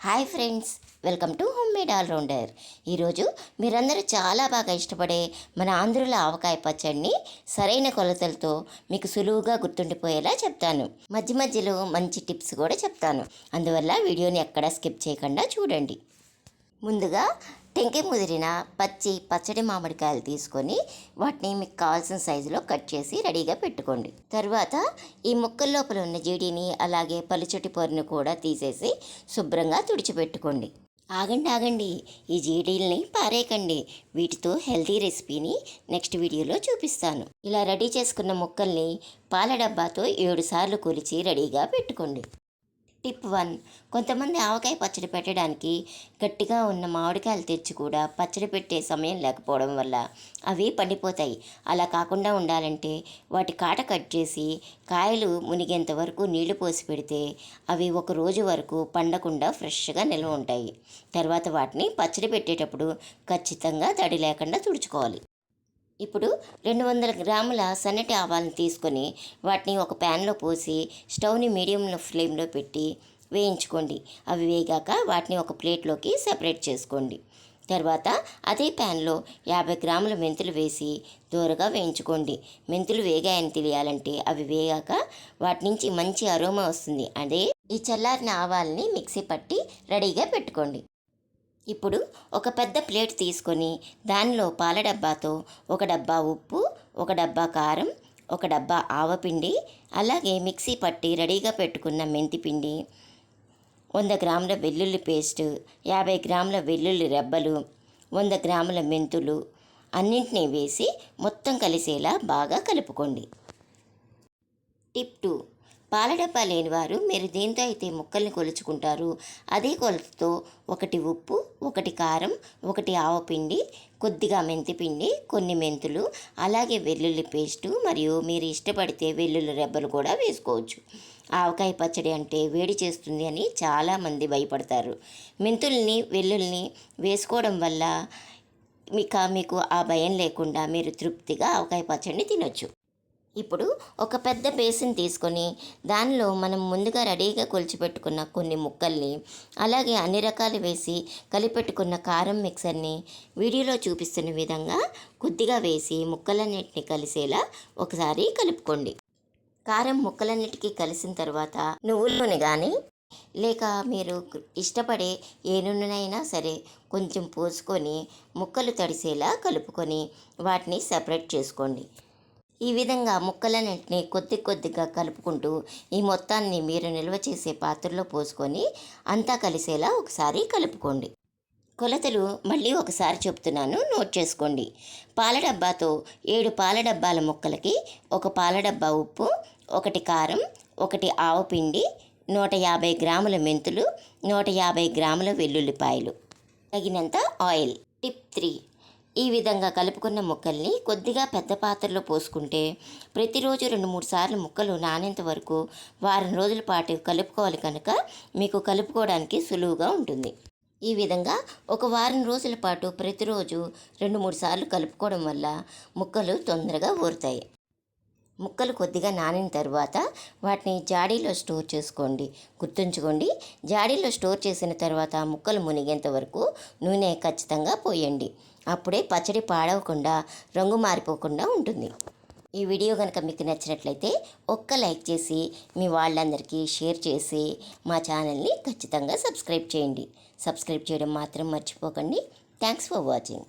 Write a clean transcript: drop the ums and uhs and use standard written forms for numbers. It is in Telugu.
Hi friends, welcome to homemade all-rounder. ఈరోజు మీరందరూ చాలా బాగా ఇష్టపడే మన ఆంధ్రుల ఆవకాయ పచ్చడిని సరైన కొలతలతో మీకు సులువుగా గుర్తుండిపోయేలా చెప్తాను. మధ్య మధ్యలో మంచి టిప్స్ కూడా చెప్తాను. అందువల్ల వీడియోని ఎక్కడా స్కిప్ చేయకుండా చూడండి. ముందుగా టెంకాయ ముదిరిన పచ్చడి మామిడికాయలు తీసుకొని వాటిని మీకు కావాల్సిన సైజులో కట్ చేసి రెడీగా పెట్టుకోండి. తర్వాత ఈ ముక్కల లోపల ఉన్న జీడిని అలాగే పలుచటి పొరను కూడా తీసేసి శుభ్రంగా తుడిచిపెట్టుకోండి. ఆగండి, ఈ జీడీల్ని పారేయకండి. వీటితో హెల్తీ రెసిపీని నెక్స్ట్ వీడియోలో చూపిస్తాను. ఇలా రెడీ చేసుకున్న ముక్కల్ని పాల డబ్బాతో 7 సార్లు కొలిచి రెడీగా పెట్టుకోండి. టిప్ 1. కొంతమంది ఆవకాయ పచ్చడి పెట్టడానికి గట్టిగా ఉన్న మామిడికాయలు తెచ్చి కూడా పచ్చడి పెట్టే సమయం లేకపోవడం వల్ల అవి పండిపోతాయి. అలా కాకుండా ఉండాలంటే వాటి కాట కట్ చేసి కాయలు మునిగేంత వరకు నీళ్లు పోసి పెడితే అవి ఒక రోజు వరకు పండకుండా ఫ్రెష్గా నిల్వ ఉంటాయి. తర్వాత వాటిని పచ్చడి పెట్టేటప్పుడు ఖచ్చితంగా తడి లేకుండా తుడుచుకోవాలి. ఇప్పుడు 200 గ్రాముల సన్నటి ఆవాలను తీసుకొని వాటిని ఒక ప్యాన్లో పోసి స్టవ్ని మీడియం ఫ్లేమ్లో పెట్టి వేయించుకోండి. అవి వేగాక వాటిని ఒక ప్లేట్లోకి సెపరేట్ చేసుకోండి. తర్వాత అదే ప్యాన్లో 50 గ్రాముల మెంతులు వేసి దూరగా వేయించుకోండి. మెంతులు వేగాయని తెలియాలంటే అవి వేగాక వాటి నుంచి మంచి అరోమా వస్తుంది. అదే ఈ చల్లారిన ఆవాలని మిక్సీ పట్టి రెడీగా పెట్టుకోండి. ఇప్పుడు ఒక పెద్ద ప్లేట్ తీసుకొని దానిలో పాల డబ్బాతో 1 డబ్బా ఉప్పు, 1 డబ్బా కారం, 1 డబ్బా ఆవపిండి, అలాగే మిక్సీ పట్టి రెడీగా పెట్టుకున్న మెంతిపిండి, 100 గ్రాముల వెల్లుల్లి పేస్టు, 50 గ్రాముల వెల్లుల్లి రెబ్బలు, 100 గ్రాముల మెంతులు అన్నింటినీ వేసి మొత్తం కలిసేలా బాగా కలుపుకోండి. టిప్ 2. పాల డబ్బా లేనివారు మీరు దేంతో అయితే ముక్కల్ని కొలుచుకుంటారు అదే కొలతతో 1 ఉప్పు, 1 కారం, 1 ఆవపిండి, కొద్దిగా మెంతిపిండి, కొన్ని మెంతులు, అలాగే వెల్లుల్లి పేస్టు మరియు మీరు ఇష్టపడితే వెల్లుల్లి రెబ్బలు కూడా వేసుకోవచ్చు. ఆవకాయ పచ్చడి అంటే వేడి చేస్తుంది అని చాలామంది భయపడతారు. మెంతుల్ని వెల్లుల్ని వేసుకోవడం వల్ల మీకు ఆ భయం లేకుండా మీరు తృప్తిగా ఆవకాయ పచ్చడిని తినొచ్చు. ఇప్పుడు ఒక పెద్ద బేసిన్ తీసుకొని దానిలో మనం ముందుగా రెడీగా కొలిచిపెట్టుకున్న కొన్ని ముక్కల్ని అలాగే అన్ని రకాలు వేసి కలిపెట్టుకున్న కారం మిక్సర్ని వీడియోలో చూపిస్తున్న విధంగా కొద్దిగా వేసి ముక్కలన్నిటిని కలిసేలా ఒకసారి కలుపుకోండి. కారం ముక్కలన్నిటికీ కలిసిన తర్వాత నువ్వుల నూనె కానీ లేక మీరు ఇష్టపడే ఏ నూనెనైనా సరే కొంచెం పోసుకొని ముక్కలు తడిసేలా కలుపుకొని వాటిని సెపరేట్ చేసుకోండి. ఈ విధంగా ముక్కలన్నింటినీ కొద్దిగా కలుపుకుంటూ ఈ మొత్తాన్ని మీరు నిల్వ చేసే పాత్రలో పోసుకొని అంతా కలిసేలా ఒకసారి కలుపుకోండి. కొలతలు మళ్ళీ ఒకసారి చెప్తున్నాను, నోట్ చేసుకోండి. పాల డబ్బాతో 7 పాల డబ్బాల ముక్కలకి 1 పాల డబ్బా ఉప్పు, 1 కారం, 1 ఆవపిండి, 150 గ్రాముల మెంతులు, 150 గ్రాముల వెల్లుల్లిపాయలు, తగినంత ఆయిల్. టిప్ 3. ఈ విధంగా కలుపుకున్న ముక్కల్ని కొద్దిగా పెద్ద పాత్రలో పోసుకుంటే ప్రతిరోజు 2-3 సార్లు ముక్కలు నానేంత వరకు వారం రోజుల పాటు కలుపుకోవాలి కనుక మీకు కలుపుకోవడానికి సులువుగా ఉంటుంది. ఈ విధంగా ఒక వారం రోజుల పాటు ప్రతిరోజు 2-3 సార్లు కలుపుకోవడం వల్ల ముక్కలు తొందరగా ఊరుతాయి. ముక్కలు కొద్దిగా నానిన తర్వాత వాటిని జాడీలో స్టోర్ చేసుకోండి. గుర్తుంచుకోండి, జాడీలో స్టోర్ చేసిన తర్వాత ముక్కలు మునిగేంత వరకు నూనె ఖచ్చితంగా పోయండి. అప్పుడే పచ్చడి పాడవకుండా రంగు మారిపోకుండా ఉంటుంది. ఈ వీడియో కనుక మీకు నచ్చినట్లయితే ఒక్క లైక్ చేసి మీ వాళ్ళందరికీ షేర్ చేసి మా ఛానల్ని ఖచ్చితంగా సబ్స్క్రైబ్ చేయండి. సబ్స్క్రైబ్ చేయడం మాత్రం మర్చిపోకండి. Thanks for watching.